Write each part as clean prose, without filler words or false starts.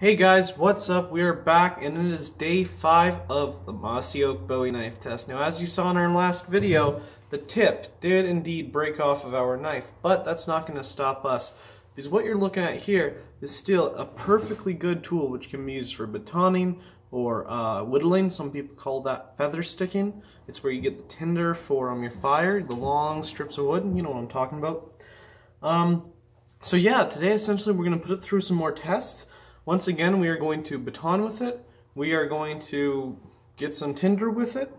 Hey guys, what's up? We are back and it is day 5 of the mossy oak Bowie knife test. Now as you saw in our last video, the tip did indeed break off of our knife, but that's not going to stop us. Because what you're looking at here is still a perfectly good tool which can be used for batoning or whittling. Some people call that feather sticking. It's where you get the tinder for your fire, the long strips of wood, you know what I'm talking about. So yeah, today essentially we're going to put it through some more tests. Once again, we are going to baton with it. We are going to get some tinder with it.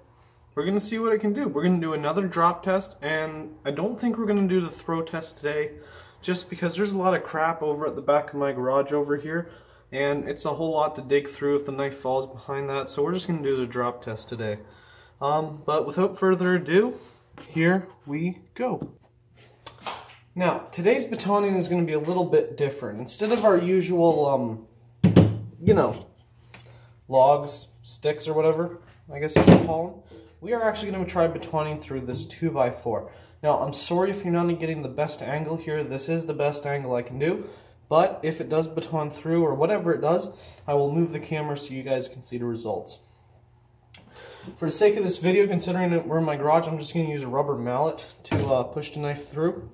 We're going to see what it can do. We're going to do another drop test, and I don't think we're going to do the throw test today, just because there's a lot of crap over at the back of my garage over here, and it's a whole lot to dig through if the knife falls behind that, so we're just going to do the drop test today. But without further ado, here we go. Now, today's batoning is going to be a little bit different. Instead of our usual, logs, sticks, or whatever, I guess you could call them, we are actually going to try batoning through this 2x4. Now, I'm sorry if you're not getting the best angle here. This is the best angle I can do, but if it does baton through, or whatever it does, I will move the camera so you guys can see the results. For the sake of this video, considering that we're in my garage, I'm just going to use a rubber mallet to push the knife through.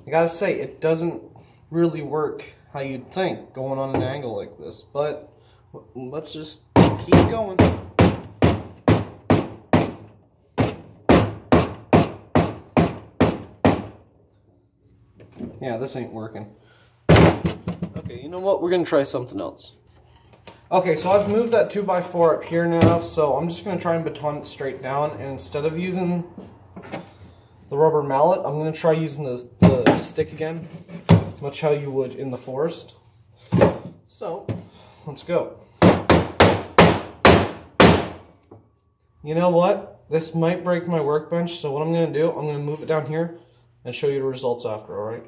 I gotta say, it doesn't really work how you'd think going on an angle like this, but let's just keep going. Yeah, this ain't working. Okay, you know what? We're gonna try something else. Okay, so I've moved that 2x4 up here now, so I'm just gonna try and baton it straight down, and instead of using the rubber mallet, I'm going to try using the stick again, much how you would in the forest. So, let's go. You know what? This might break my workbench, so what I'm going to do, I'm going to move it down here and show you the results after, alright?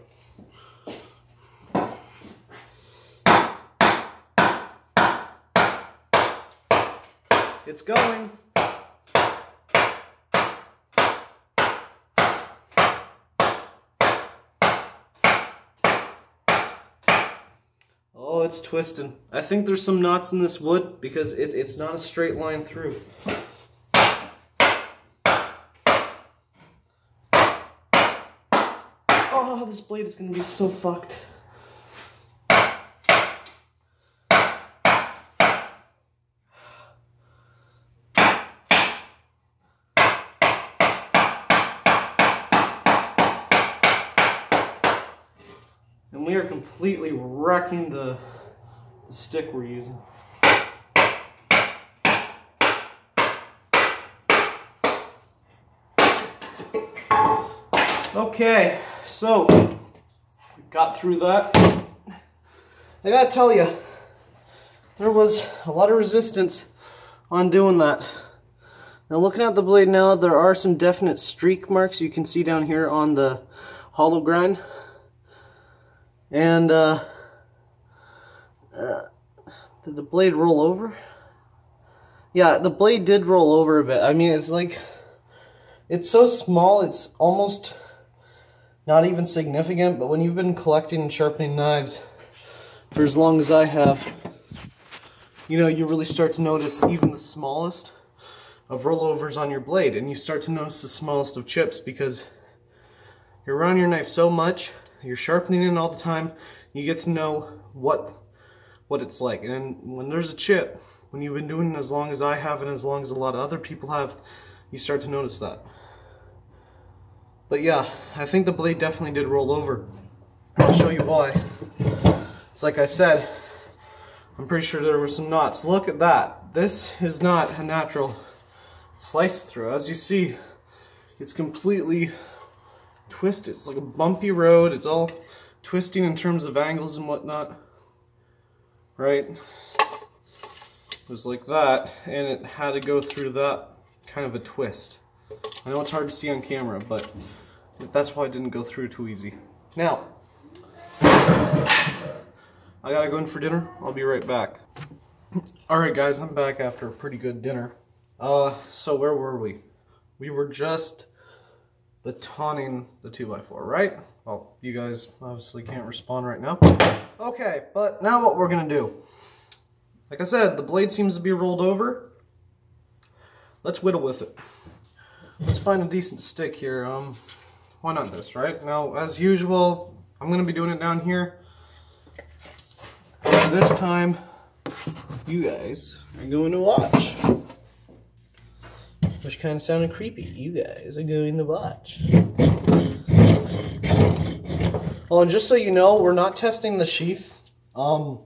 It's going. Oh, it's twisting. I think there's some knots in this wood because it's not a straight line through. Oh, this blade is going to be so fucked. And we are completely wrecking the stick we're using. Okay, so we got through that. I gotta tell you, there was a lot of resistance on doing that. Now looking at the blade now, there are some definite streak marks you can see down here on the hollow grind. And did the blade roll over? Yeah, the blade did roll over a bit. I mean, it's like, it's so small, it's almost not even significant, but when you've been collecting and sharpening knives for as long as I have, you know, you really start to notice even the smallest of rollovers on your blade, and you start to notice the smallest of chips because you're around your knife so much, you're sharpening it all the time, you get to know what it's like. And when there's a chip, when you've been doing it as long as I have and as long as a lot of other people have, you start to notice that. But yeah, I think the blade definitely did roll over. I'll show you why. It's like I said, I'm pretty sure there were some knots. Look at that. This is not a natural slice through. As you see, it's completely twisted. It's like a bumpy road. It's all twisting in terms of angles and whatnot. Right? It was like that, and it had to go through that kind of a twist. I know it's hard to see on camera, but that's why it didn't go through too easy. Now, I gotta go in for dinner. I'll be right back. Alright guys, I'm back after a pretty good dinner. So where were we? We were just batoning the 2x4, right? Well, you guys obviously can't respond right now. Okay, but now what we're gonna do. Like I said, the blade seems to be rolled over. Let's whittle with it. Let's find a decent stick here. Why not this, right? Now, as usual, I'm gonna be doing it down here. And this time, you guys are going to watch. Which kind of sounded creepy. You guys are going to watch. Oh, and just so you know, we're not testing the sheath. I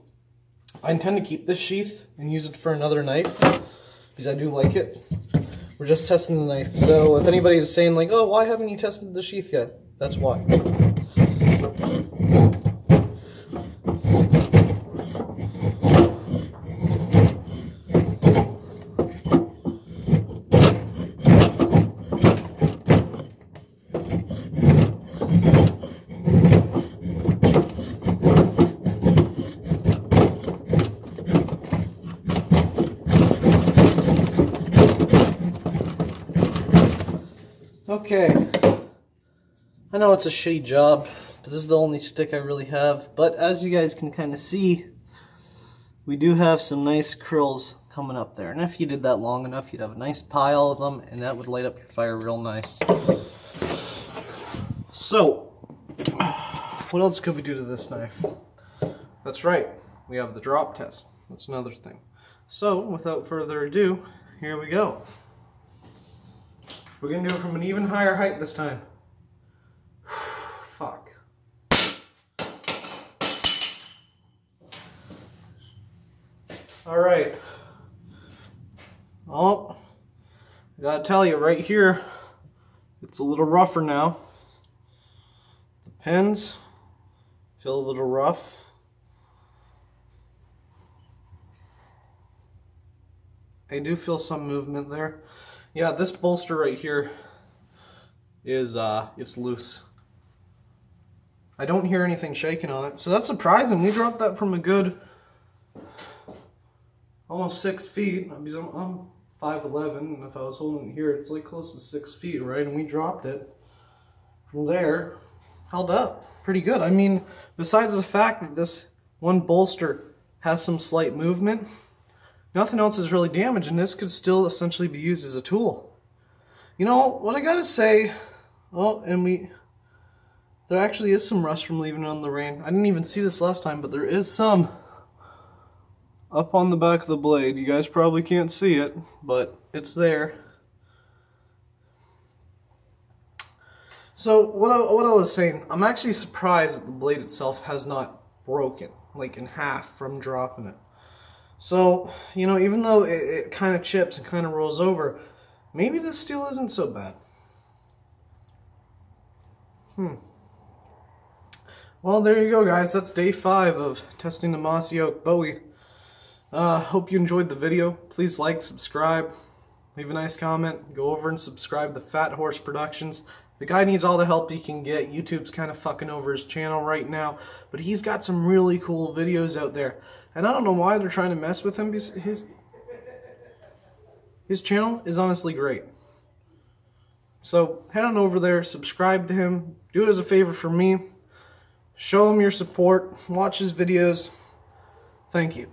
intend to keep this sheath and use it for another knife because I do like it. We're just testing the knife. So if anybody's saying like, oh, why haven't you tested the sheath yet? That's why. Okay, I know it's a shitty job, but this is the only stick I really have, but as you guys can kind of see, we do have some nice curls coming up there, and if you did that long enough, you'd have a nice pile of them, and that would light up your fire real nice. So, what else could we do to this knife? That's right, we have the drop test. That's another thing. So, without further ado, here we go. We're gonna go from an even higher height this time. Fuck. Alright. Oh, I gotta tell you, right here, it's a little rougher now. The pins feel a little rough. I do feel some movement there. Yeah, this bolster right here is, it's loose. I don't hear anything shaking on it, so that's surprising. We dropped that from a good, almost 6 feet. I'm 5'11", and if I was holding it here, it's like close to 6 feet, right? And we dropped it from there, held up pretty good. I mean, besides the fact that this one bolster has some slight movement, nothing else is really damaged, and this could still essentially be used as a tool. You know, what I gotta say, oh, and there actually is some rust from leaving it on the rain. I didn't even see this last time, but there is some up on the back of the blade. You guys probably can't see it, but it's there. So, what I was saying, I'm actually surprised that the blade itself has not broken, like in half from dropping it. So, you know, even though it kind of chips and kind of rolls over, maybe this steel isn't so bad. Well, there you go, guys. That's day 5 of testing the Mossy Oak Bowie. Hope you enjoyed the video. Please like, subscribe, leave a nice comment. Go over and subscribe to Fat Horse Productions. The guy needs all the help he can get. YouTube's kind of fucking over his channel right now, but he's got some really cool videos out there. And I don't know why they're trying to mess with him, because his channel is honestly great. So head on over there, subscribe to him, do it as a favor for me, show him your support, watch his videos. Thank you.